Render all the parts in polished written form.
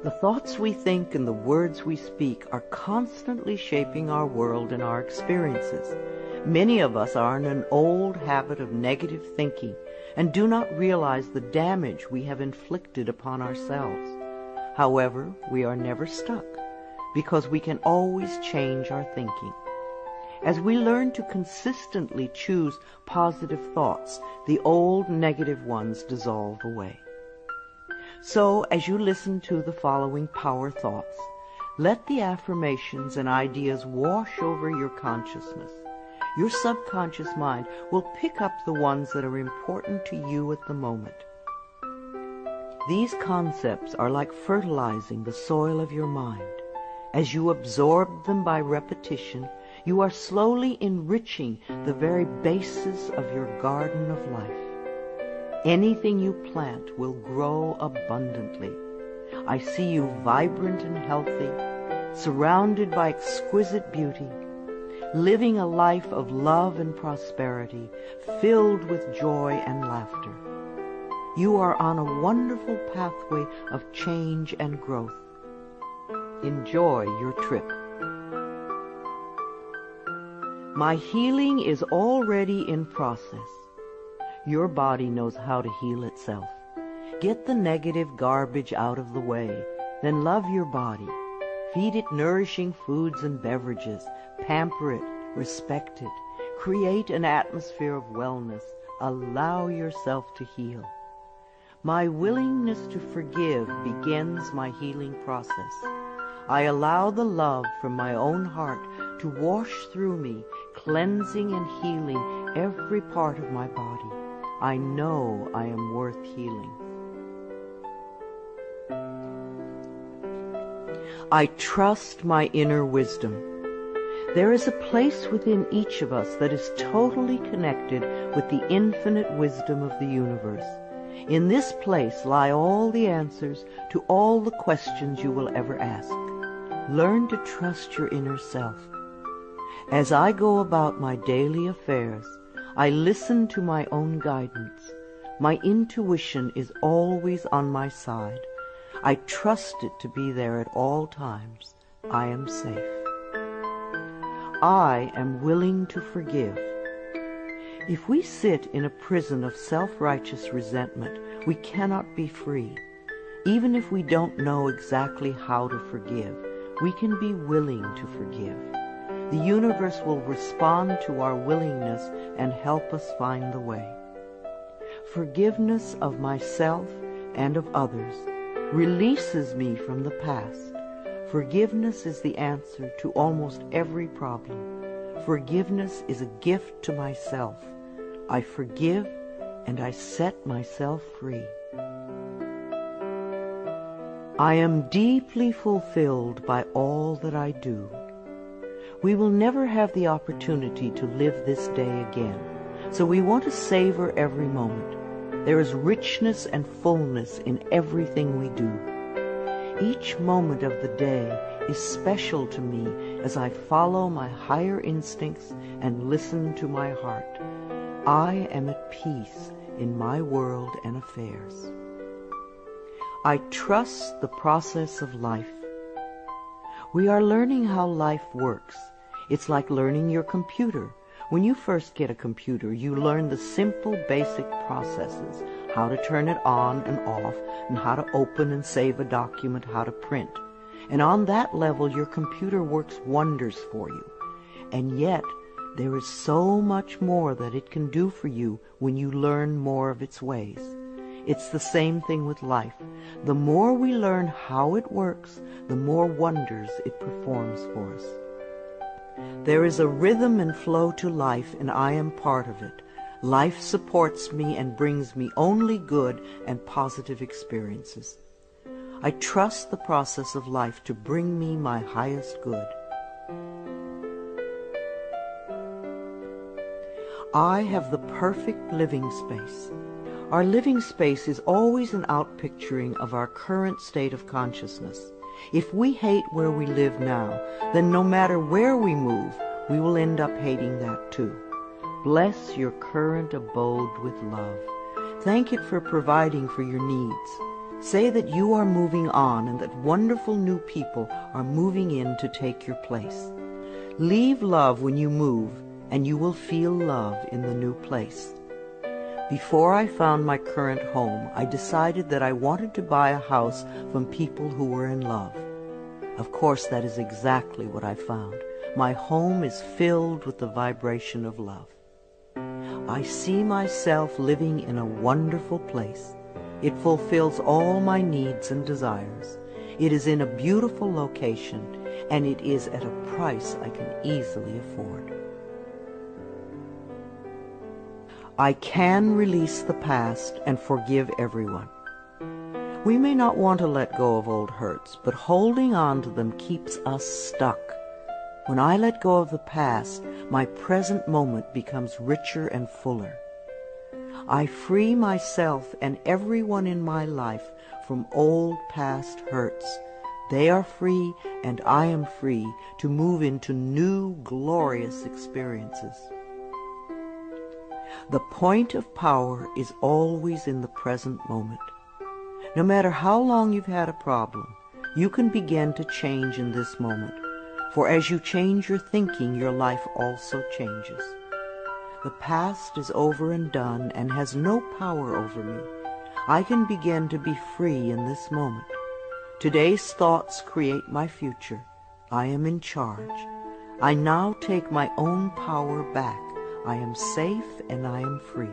The thoughts we think and the words we speak are constantly shaping our world and our experiences. Many of us are in an old habit of negative thinking and do not realize the damage we have inflicted upon ourselves. However, we are never stuck because we can always change our thinking. As we learn to consistently choose positive thoughts, the old negative ones dissolve away. So, as you listen to the following power thoughts, let the affirmations and ideas wash over your consciousness. Your subconscious mind will pick up the ones that are important to you at the moment. These concepts are like fertilizing the soil of your mind. As you absorb them by repetition, you are slowly enriching the very basis of your garden of life. Anything you plant will grow abundantly. I see you vibrant and healthy, surrounded by exquisite beauty, living a life of love and prosperity, filled with joy and laughter. You are on a wonderful pathway of change and growth. Enjoy your trip. My healing is already in process. Your body knows how to heal itself. Get the negative garbage out of the way, then love your body. Feed it nourishing foods and beverages. Pamper it, respect it. Create an atmosphere of wellness. Allow yourself to heal. My willingness to forgive begins my healing process. I allow the love from my own heart to wash through me, cleansing and healing every part of my body. I know I am worth healing. I trust my inner wisdom. There is a place within each of us that is totally connected with the infinite wisdom of the universe. In this place lie all the answers to all the questions you will ever ask. Learn to trust your inner self. As I go about my daily affairs, I listen to my own guidance. My intuition is always on my side. I trust it to be there at all times. I am safe. I am willing to forgive. If we sit in a prison of self-righteous resentment, we cannot be free. Even if we don't know exactly how to forgive, we can be willing to forgive. The universe will respond to our willingness and help us find the way. Forgiveness of myself and of others releases me from the past. Forgiveness is the answer to almost every problem. Forgiveness is a gift to myself. I forgive and I set myself free. I am deeply fulfilled by all that I do. We will never have the opportunity to live this day again, so we want to savor every moment. There is richness and fullness in everything we do. Each moment of the day is special to me as I follow my higher instincts and listen to my heart. I am at peace in my world and affairs. I trust the process of life. We are learning how life works. It's like learning your computer. When you first get a computer, you learn the simple, basic processes, how to turn it on and off, and how to open and save a document, how to print. And on that level, your computer works wonders for you. And yet, there is so much more that it can do for you when you learn more of its ways. It's the same thing with life. The more we learn how it works, the more wonders it performs for us. There is a rhythm and flow to life, and I am part of it. Life supports me and brings me only good and positive experiences. I trust the process of life to bring me my highest good. I have the perfect living space. Our living space is always an outpicturing of our current state of consciousness. If we hate where we live now, then no matter where we move, we will end up hating that too. Bless your current abode with love. Thank it for providing for your needs. Say that you are moving on and that wonderful new people are moving in to take your place. Leave love when you move, and you will feel love in the new place. Before I found my current home, I decided that I wanted to buy a house from people who were in love. Of course, that is exactly what I found. My home is filled with the vibration of love. I see myself living in a wonderful place. It fulfills all my needs and desires. It is in a beautiful location, and it is at a price I can easily afford. I can release the past and forgive everyone. We may not want to let go of old hurts, but holding on to them keeps us stuck. When I let go of the past, my present moment becomes richer and fuller. I free myself and everyone in my life from old past hurts. They are free, and I am free to move into new, glorious experiences. The point of power is always in the present moment. No matter how long you've had a problem, you can begin to change in this moment. For as you change your thinking, your life also changes. The past is over and done and has no power over me. I can begin to be free in this moment. Today's thoughts create my future. I am in charge. I now take my own power back. I am safe and I am free.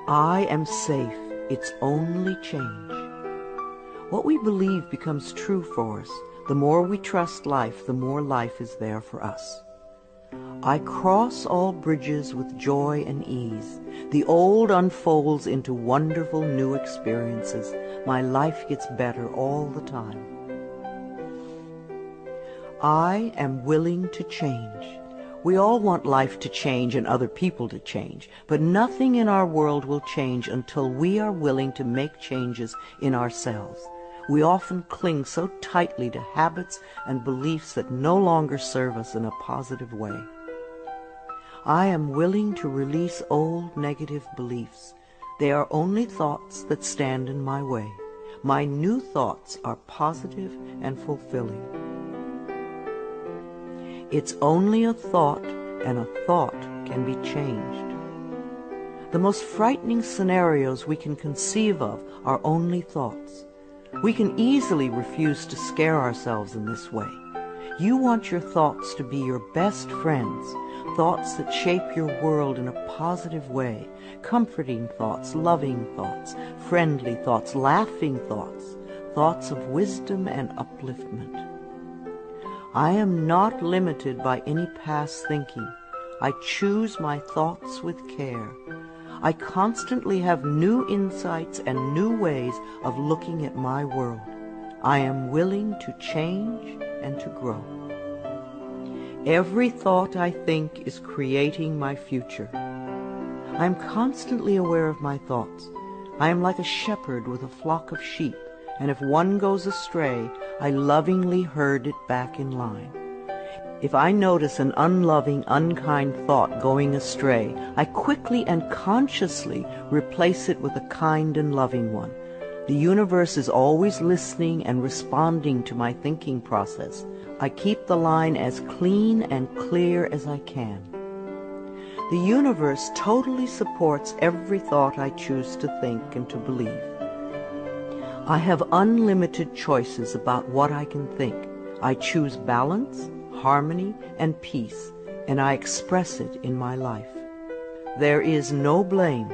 I am safe. It's only change. What we believe becomes true for us. The more we trust life, the more life is there for us. I cross all bridges with joy and ease. The old unfolds into wonderful new experiences. My life gets better all the time. I am willing to change. We all want life to change and other people to change, but nothing in our world will change until we are willing to make changes in ourselves. We often cling so tightly to habits and beliefs that no longer serve us in a positive way. I am willing to release old negative beliefs. They are only thoughts that stand in my way. My new thoughts are positive and fulfilling. It's only a thought, and a thought can be changed. The most frightening scenarios we can conceive of are only thoughts. We can easily refuse to scare ourselves in this way. You want your thoughts to be your best friends, thoughts that shape your world in a positive way, comforting thoughts, loving thoughts, friendly thoughts, laughing thoughts, thoughts of wisdom and upliftment. I am not limited by any past thinking. I choose my thoughts with care. I constantly have new insights and new ways of looking at my world. I am willing to change and to grow. Every thought I think is creating my future. I am constantly aware of my thoughts. I am like a shepherd with a flock of sheep, and if one goes astray, I lovingly herd it back in line. If I notice an unloving, unkind thought going astray, I quickly and consciously replace it with a kind and loving one. The universe is always listening and responding to my thinking process. I keep the line as clean and clear as I can. The universe totally supports every thought I choose to think and to believe. I have unlimited choices about what I can think. I choose balance, harmony, and peace, and I express it in my life. There is no blame.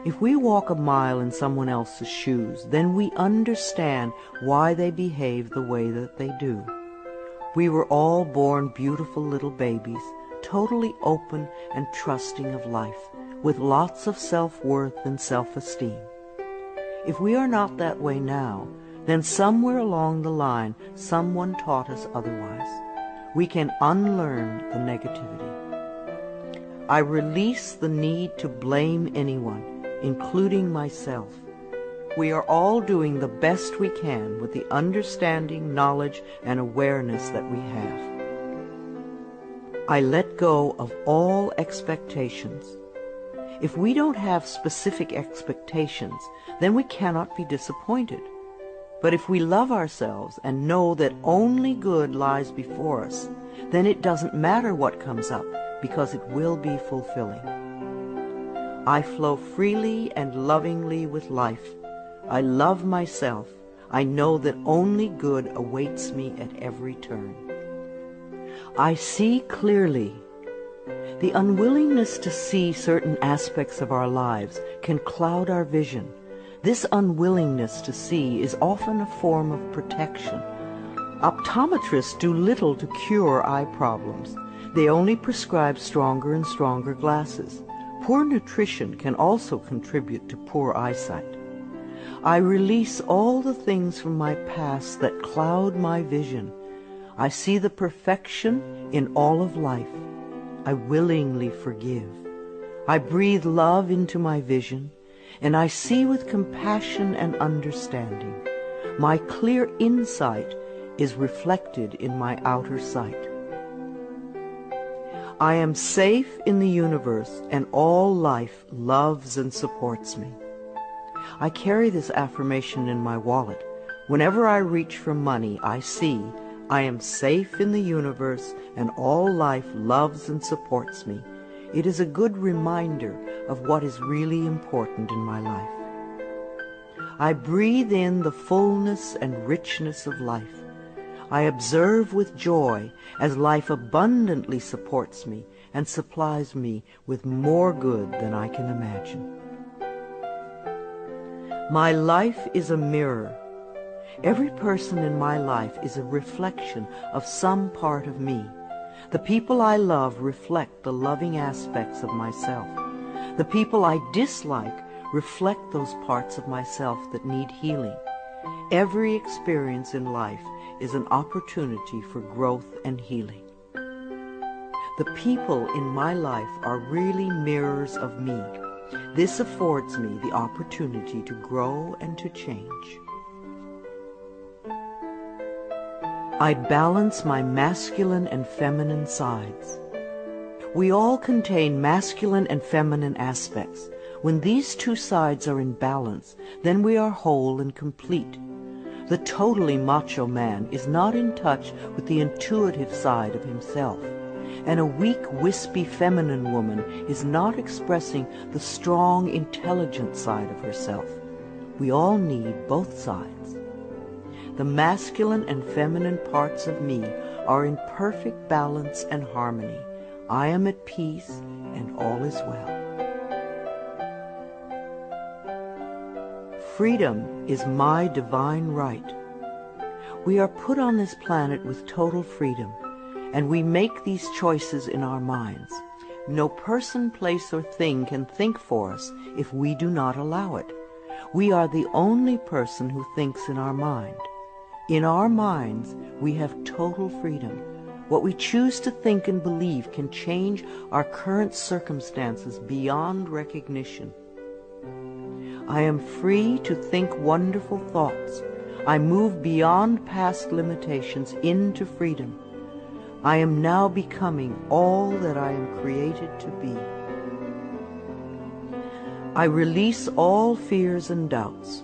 If we walk a mile in someone else's shoes, then we understand why they behave the way that they do. We were all born beautiful little babies, totally open and trusting of life, with lots of self-worth and self-esteem. If we are not that way now, then somewhere along the line someone taught us otherwise. We can unlearn the negativity. I release the need to blame anyone, including myself. We are all doing the best we can with the understanding, knowledge, and awareness that we have. I let go of all expectations. If we don't have specific expectations, then we cannot be disappointed. But if we love ourselves and know that only good lies before us, then it doesn't matter what comes up, because it will be fulfilling. I flow freely and lovingly with life. I love myself. I know that only good awaits me at every turn. I see clearly. The unwillingness to see certain aspects of our lives can cloud our vision. This unwillingness to see is often a form of protection. Optometrists do little to cure eye problems. They only prescribe stronger and stronger glasses. Poor nutrition can also contribute to poor eyesight. I release all the things from my past that cloud my vision. I see the perfection in all of life. I willingly forgive. I breathe love into my vision, and I see with compassion and understanding. My clear insight is reflected in my outer sight. I am safe in the universe, and all life loves and supports me. I carry this affirmation in my wallet. Whenever I reach for money, I see I am safe in the universe, and all life loves and supports me. It is a good reminder of what is really important in my life. I breathe in the fullness and richness of life. I observe with joy as life abundantly supports me and supplies me with more good than I can imagine. My life is a mirror. Every person in my life is a reflection of some part of me. The people I love reflect the loving aspects of myself. The people I dislike reflect those parts of myself that need healing. Every experience in life is an opportunity for growth and healing. The people in my life are really mirrors of me. This affords me the opportunity to grow and to change. I balance my masculine and feminine sides. We all contain masculine and feminine aspects. When these two sides are in balance, then we are whole and complete. The totally macho man is not in touch with the intuitive side of himself, and a weak, wispy feminine woman is not expressing the strong, intelligent side of herself. We all need both sides. The masculine and feminine parts of me are in perfect balance and harmony. I am at peace, and all is well. Freedom is my divine right. We are put on this planet with total freedom, and we make these choices in our minds. No person, place, or thing can think for us if we do not allow it. We are the only person who thinks in our mind. In our minds, we have total freedom. What we choose to think and believe can change our current circumstances beyond recognition. I am free to think wonderful thoughts. I move beyond past limitations into freedom. I am now becoming all that I am created to be. I release all fears and doubts.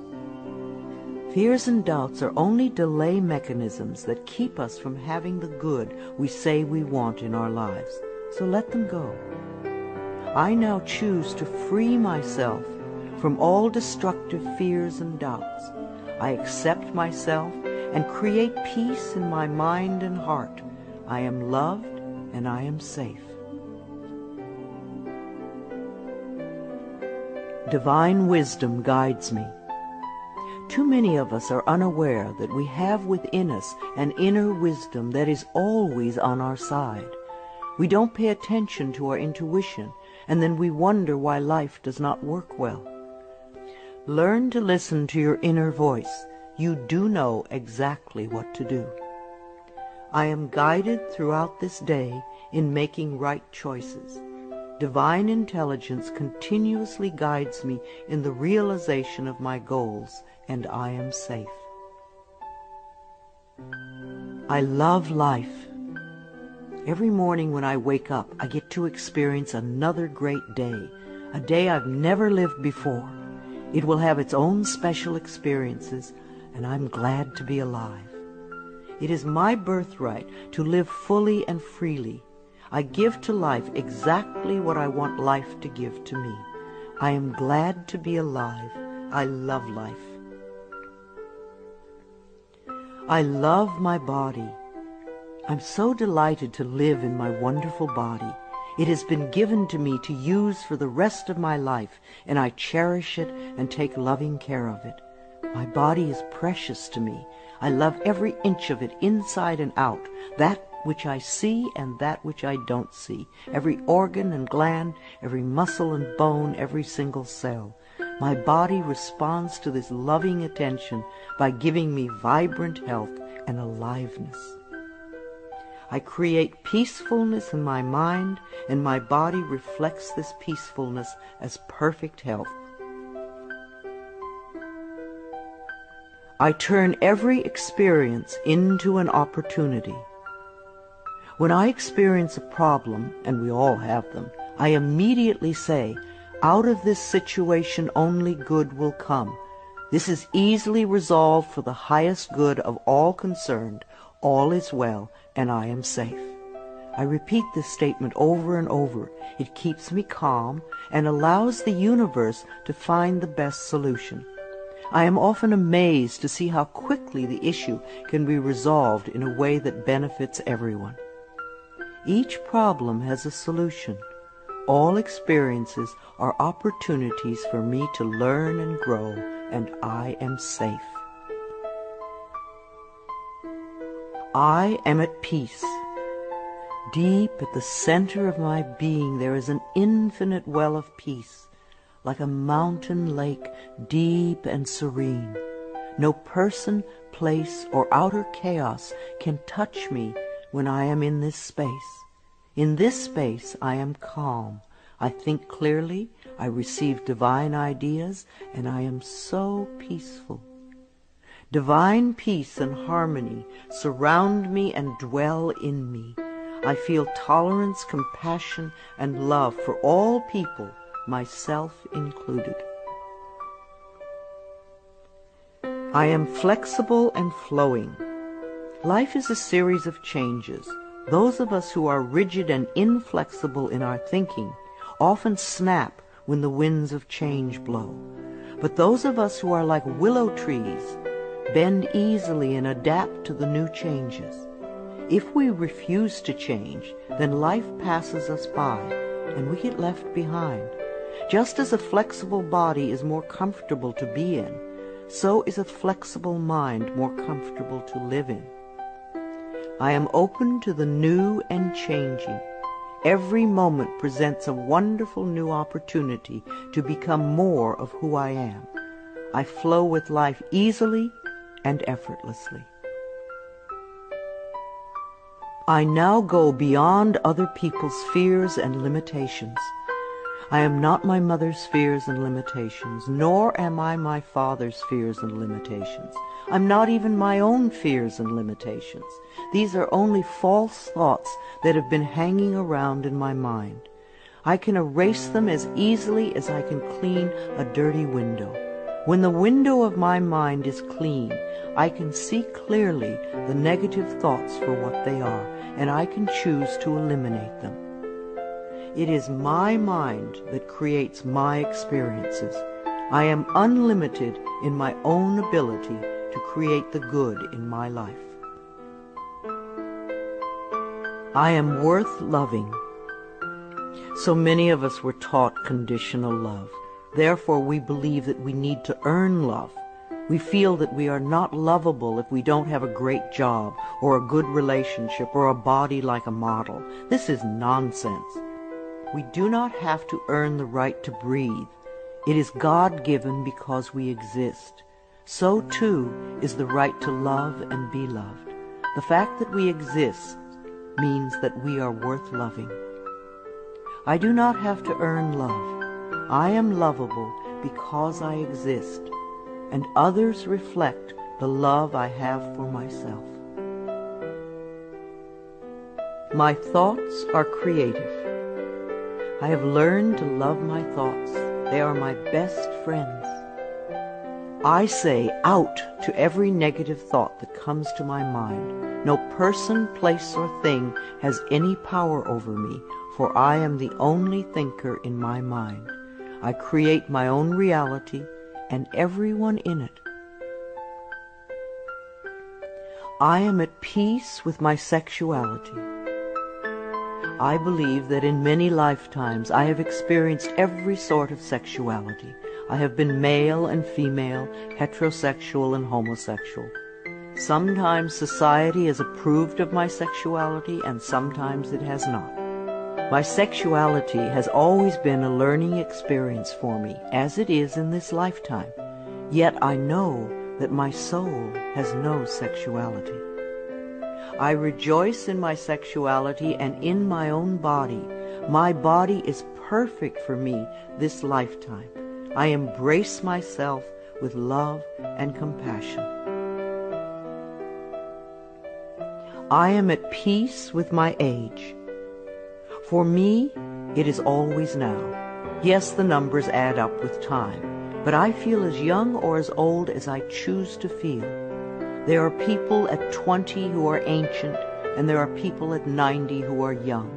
Fears and doubts are only delay mechanisms that keep us from having the good we say we want in our lives. So let them go. I now choose to free myself from all destructive fears and doubts. I accept myself and create peace in my mind and heart. I am loved and I am safe. Divine wisdom guides me. Too many of us are unaware that we have within us an inner wisdom that is always on our side. We don't pay attention to our intuition, and then we wonder why life does not work well. Learn to listen to your inner voice. You do know exactly what to do. I am guided throughout this day in making right choices. Divine intelligence continuously guides me in the realization of my goals, and I am safe. I love life. Every morning when I wake up, I get to experience another great day, a day I've never lived before. It will have its own special experiences, and I'm glad to be alive. It is my birthright to live fully and freely. I give to life exactly what I want life to give to me. I am glad to be alive. I love life. I love my body. I'm so delighted to live in my wonderful body. It has been given to me to use for the rest of my life, and I cherish it and take loving care of it. My body is precious to me. I love every inch of it, inside and out, that which I see and that which I don't see, every organ and gland, every muscle and bone, every single cell. My body responds to this loving attention by giving me vibrant health and aliveness. I create peacefulness in my mind, and my body reflects this peacefulness as perfect health. I turn every experience into an opportunity. When I experience a problem, and we all have them, I immediately say, out of this situation only good will come. This is easily resolved for the highest good of all concerned. All is well, and I am safe. I repeat this statement over and over. It keeps me calm and allows the universe to find the best solution. I am often amazed to see how quickly the issue can be resolved in a way that benefits everyone. Each problem has a solution. All experiences are opportunities for me to learn and grow, and I am safe. I am at peace. Deep at the center of my being there is an infinite well of peace, like a mountain lake, deep and serene. No person, place, or outer chaos can touch me when I am in this space. In this space I am calm. I think clearly, I receive divine ideas, and I am so peaceful. Divine peace and harmony surround me and dwell in me. I feel tolerance, compassion, and love for all people, myself included. I am flexible and flowing. Life is a series of changes. Those of us who are rigid and inflexible in our thinking often snap when the winds of change blow. But those of us who are like willow trees bend easily and adapt to the new changes. If we refuse to change, then life passes us by and we get left behind. Just as a flexible body is more comfortable to be in, so is a flexible mind more comfortable to live in. I am open to the new and changing. Every moment presents a wonderful new opportunity to become more of who I am. I flow with life easily and effortlessly. I now go beyond other people's fears and limitations. I am not my mother's fears and limitations, nor am I my father's fears and limitations. I'm not even my own fears and limitations. These are only false thoughts that have been hanging around in my mind. I can erase them as easily as I can clean a dirty window. When the window of my mind is clean, I can see clearly the negative thoughts for what they are, and I can choose to eliminate them. It is my mind that creates my experiences. I am unlimited in my own ability to create the good in my life. I am worth loving. So many of us were taught conditional love. Therefore, we believe that we need to earn love. We feel that we are not lovable if we don't have a great job or a good relationship or a body like a model. This is nonsense. We do not have to earn the right to breathe. It is God-given because we exist. So, too, is the right to love and be loved. The fact that we exist means that we are worth loving. I do not have to earn love. I am lovable because I exist, and others reflect the love I have for myself. My thoughts are creative. I have learned to love my thoughts. They are my best friends. I say out to every negative thought that comes to my mind. No person, place, or thing has any power over me, for I am the only thinker in my mind. I create my own reality and everyone in it. I am at peace with my sexuality. I believe that in many lifetimes I have experienced every sort of sexuality. I have been male and female, heterosexual and homosexual. Sometimes society has approved of my sexuality and sometimes it has not. My sexuality has always been a learning experience for me, as it is in this lifetime. Yet I know that my soul has no sexuality. I rejoice in my sexuality and in my own body. My body is perfect for me this lifetime. I embrace myself with love and compassion. I am at peace with my age. For me, it is always now. Yes, the numbers add up with time, but I feel as young or as old as I choose to feel. There are people at 20 who are ancient, and there are people at 90 who are young.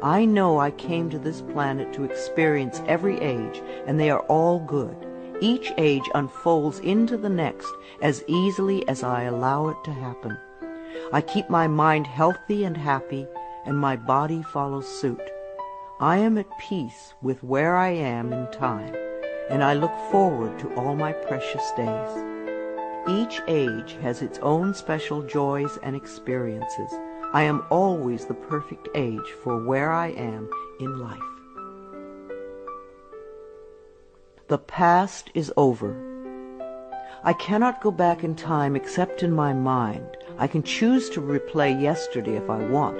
I know I came to this planet to experience every age, and they are all good. Each age unfolds into the next as easily as I allow it to happen. I keep my mind healthy and happy, and my body follows suit. I am at peace with where I am in time, and I look forward to all my precious days. Each age has its own special joys and experiences. I am always the perfect age for where I am in life. The past is over. I cannot go back in time except in my mind. I can choose to replay yesterday if I want,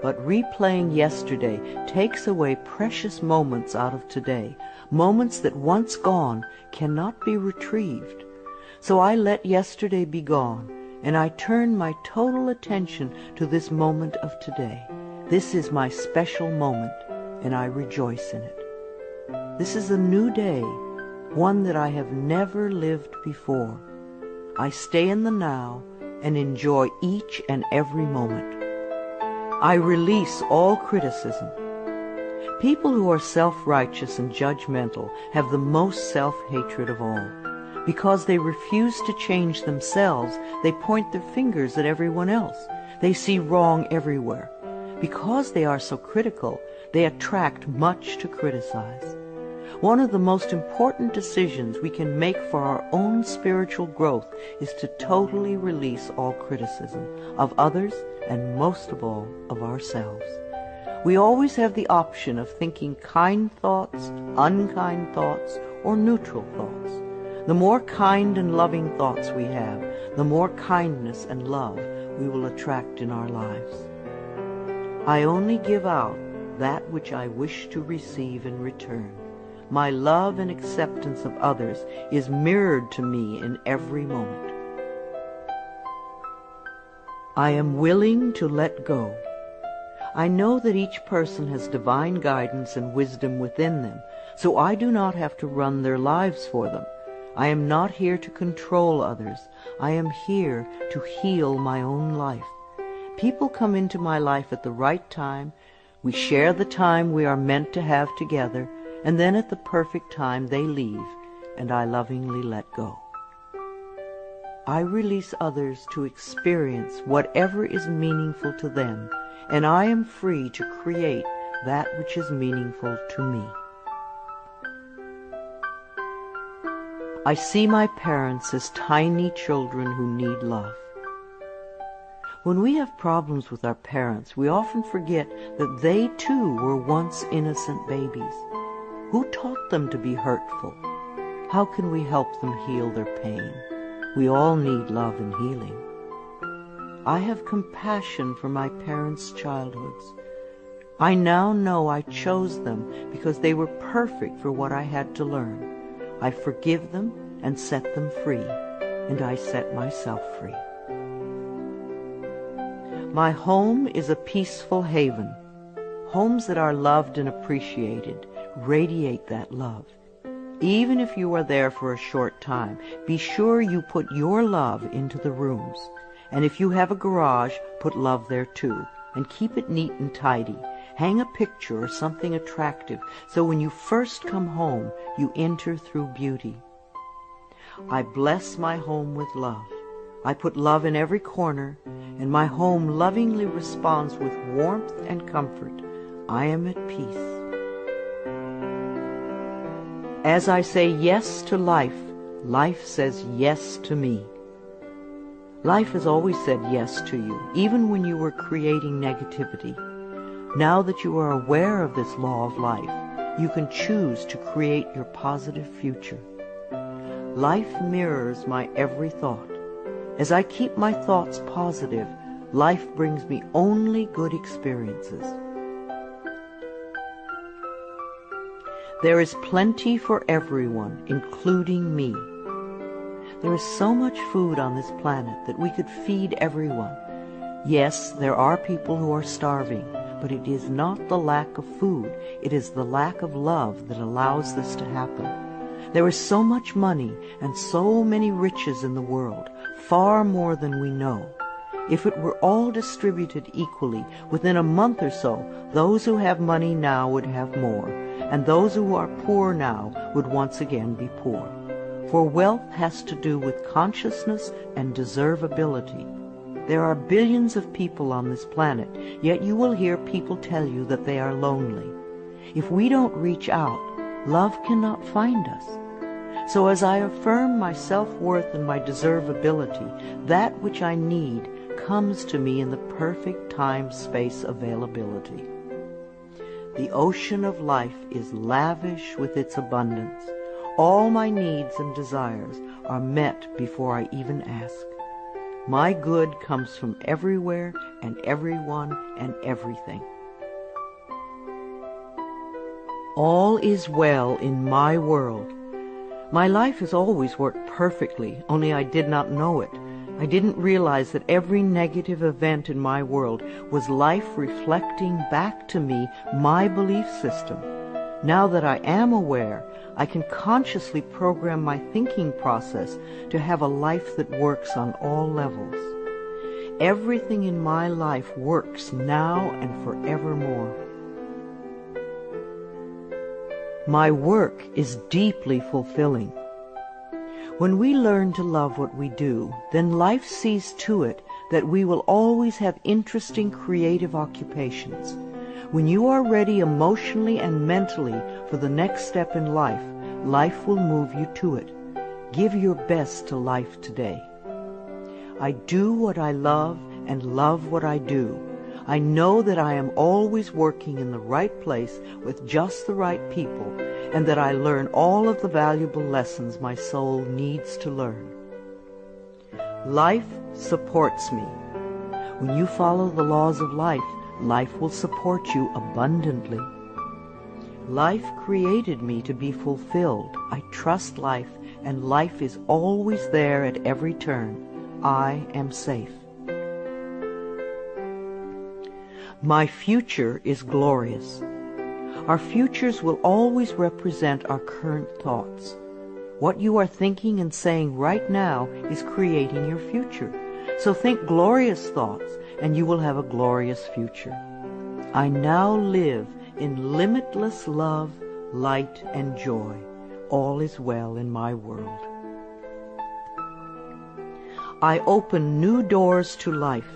but replaying yesterday takes away precious moments out of today, moments that once gone cannot be retrieved. So I let yesterday be gone, and I turn my total attention to this moment of today. This is my special moment, and I rejoice in it. This is a new day, one that I have never lived before. I stay in the now and enjoy each and every moment. I release all criticism. People who are self-righteous and judgmental have the most self-hatred of all. Because they refuse to change themselves, they point their fingers at everyone else. They see wrong everywhere. Because they are so critical, they attract much to criticize. One of the most important decisions we can make for our own spiritual growth is to totally release all criticism of others and most of all of ourselves. We always have the option of thinking kind thoughts, unkind thoughts, or neutral thoughts. The more kind and loving thoughts we have, the more kindness and love we will attract in our lives. I only give out that which I wish to receive in return. My love and acceptance of others is mirrored to me in every moment. I am willing to let go. I know that each person has divine guidance and wisdom within them, so I do not have to run their lives for them. I am not here to control others. I am here to heal my own life. People come into my life at the right time. We share the time we are meant to have together, and then at the perfect time they leave, and I lovingly let go. I release others to experience whatever is meaningful to them, and I am free to create that which is meaningful to me. I see my parents as tiny children who need love. When we have problems with our parents, we often forget that they too were once innocent babies. Who taught them to be hurtful? How can we help them heal their pain? We all need love and healing. I have compassion for my parents' childhoods. I now know I chose them because they were perfect for what I had to learn. I forgive them and set them free, and I set myself free. My home is a peaceful haven. Homes that are loved and appreciated radiate that love. Even if you are there for a short time, be sure you put your love into the rooms. And if you have a garage, put love there too. And keep it neat and tidy. Hang a picture or something attractive, so when you first come home, you enter through beauty. I bless my home with love. I put love in every corner, and my home lovingly responds with warmth and comfort. I am at peace. As I say yes to life, life says yes to me. Life has always said yes to you, even when you were creating negativity. Now that you are aware of this law of life, you can choose to create your positive future. Life mirrors my every thought. As I keep my thoughts positive, life brings me only good experiences. There is plenty for everyone, including me. There is so much food on this planet that we could feed everyone. Yes, there are people who are starving, but it is not the lack of food, it is the lack of love that allows this to happen. There is so much money and so many riches in the world, far more than we know. If it were all distributed equally, within a month or so, those who have money now would have more, and those who are poor now would once again be poor. For wealth has to do with consciousness and deservability. There are billions of people on this planet, yet you will hear people tell you that they are lonely. If we don't reach out, love cannot find us. So as I affirm my self-worth and my deservability, that which I need comes to me in the perfect time-space availability. The ocean of life is lavish with its abundance. All my needs and desires are met before I even ask. My good comes from everywhere and everyone and everything. All is well in my world. My life has always worked perfectly, only I did not know it. I didn't realize that every negative event in my world was life reflecting back to me my belief system. Now that I am aware, I can consciously program my thinking process to have a life that works on all levels. Everything in my life works now and forevermore. My work is deeply fulfilling. When we learn to love what we do, then life sees to it that we will always have interesting creative occupations. When you are ready emotionally and mentally for the next step in life, life will move you to it. Give your best to life today. I do what I love and love what I do. I know that I am always working in the right place with just the right people, and that I learn all of the valuable lessons my soul needs to learn. Life supports me. When you follow the laws of life, life will support you abundantly. Life created me to be fulfilled. I trust life, and life is always there at every turn. I am safe. My future is glorious. Our futures will always represent our current thoughts. What you are thinking and saying right now is creating your future. So think glorious thoughts, and you will have a glorious future. I now live in limitless love, light, and joy. All is well in my world. I open new doors to life.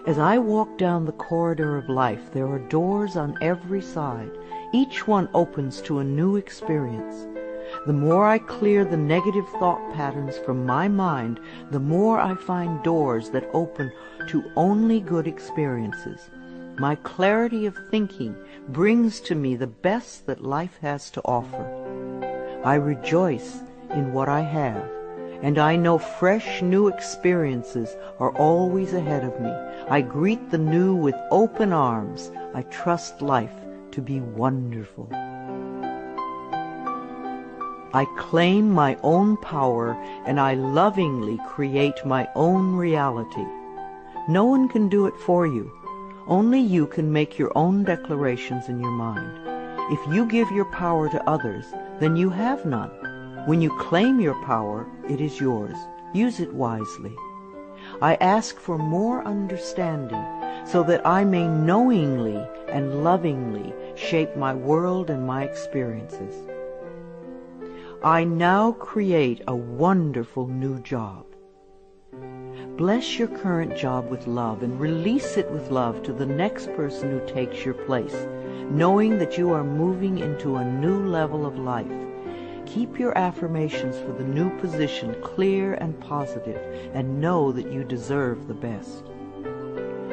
As I walk down the corridor of life, there are doors on every side. Each one opens to a new experience. The more I clear the negative thought patterns from my mind, the more I find doors that open to only good experiences. My clarity of thinking brings to me the best that life has to offer. I rejoice in what I have, and I know fresh new experiences are always ahead of me. I greet the new with open arms. I trust life to be wonderful. I claim my own power, and I lovingly create my own reality. No one can do it for you. Only you can make your own declarations in your mind. If you give your power to others, then you have none. When you claim your power, it is yours. Use it wisely. I ask for more understanding so that I may knowingly and lovingly shape my world and my experiences. I now create a wonderful new job. Bless your current job with love and release it with love to the next person who takes your place, knowing that you are moving into a new level of life. Keep your affirmations for the new position clear and positive, and know that you deserve the best.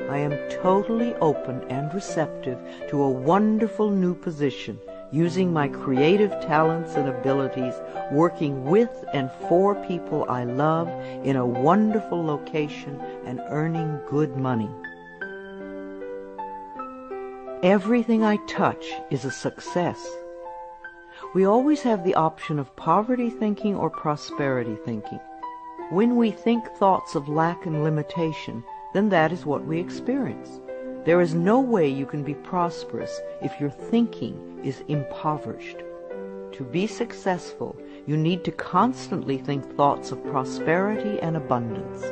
I am totally open and receptive to a wonderful new position, using my creative talents and abilities, working with and for people I love in a wonderful location and earning good money. Everything I touch is a success. We always have the option of poverty thinking or prosperity thinking. When we think thoughts of lack and limitation, then that is what we experience. There is no way you can be prosperous if your thinking is impoverished. To be successful, you need to constantly think thoughts of prosperity and abundance.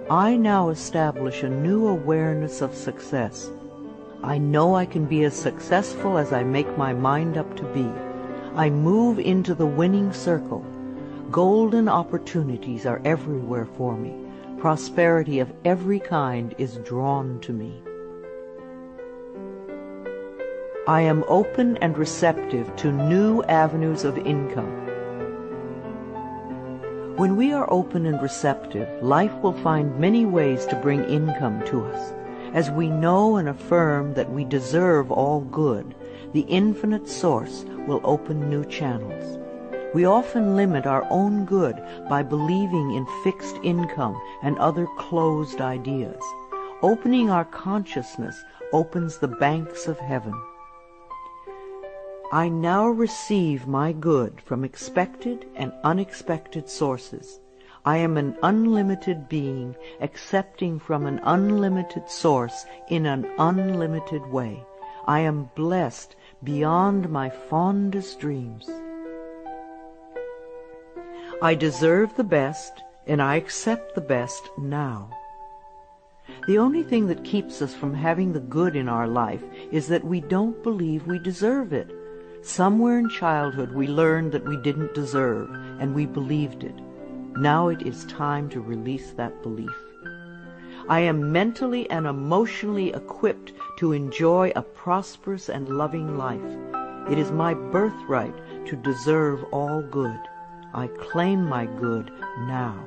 I now establish a new awareness of success. I know I can be as successful as I make my mind up to be. I move into the winning circle. Golden opportunities are everywhere for me. Prosperity of every kind is drawn to me. I am open and receptive to new avenues of income. When we are open and receptive, life will find many ways to bring income to us. As we know and affirm that we deserve all good, the infinite source will open new channels. We often limit our own good by believing in fixed income and other closed ideas. Opening our consciousness opens the banks of heaven. I now receive my good from expected and unexpected sources. I am an unlimited being, accepting from an unlimited source in an unlimited way. I am blessed beyond my fondest dreams. I deserve the best, and I accept the best now. The only thing that keeps us from having the good in our life is that we don't believe we deserve it. Somewhere in childhood we learned that we didn't deserve, and we believed it. Now it is time to release that belief. I am mentally and emotionally equipped to enjoy a prosperous and loving life. It is my birthright to deserve all good. I claim my good now.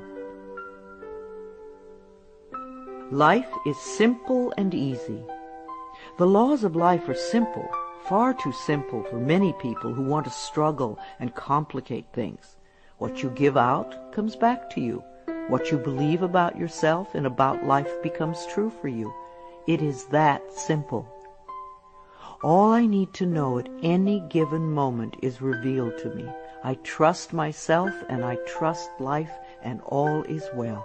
Life is simple and easy. The laws of life are simple, far too simple for many people who want to struggle and complicate things. What you give out comes back to you. What you believe about yourself and about life becomes true for you. It is that simple. All I need to know at any given moment is revealed to me. I trust myself and I trust life, and all is well.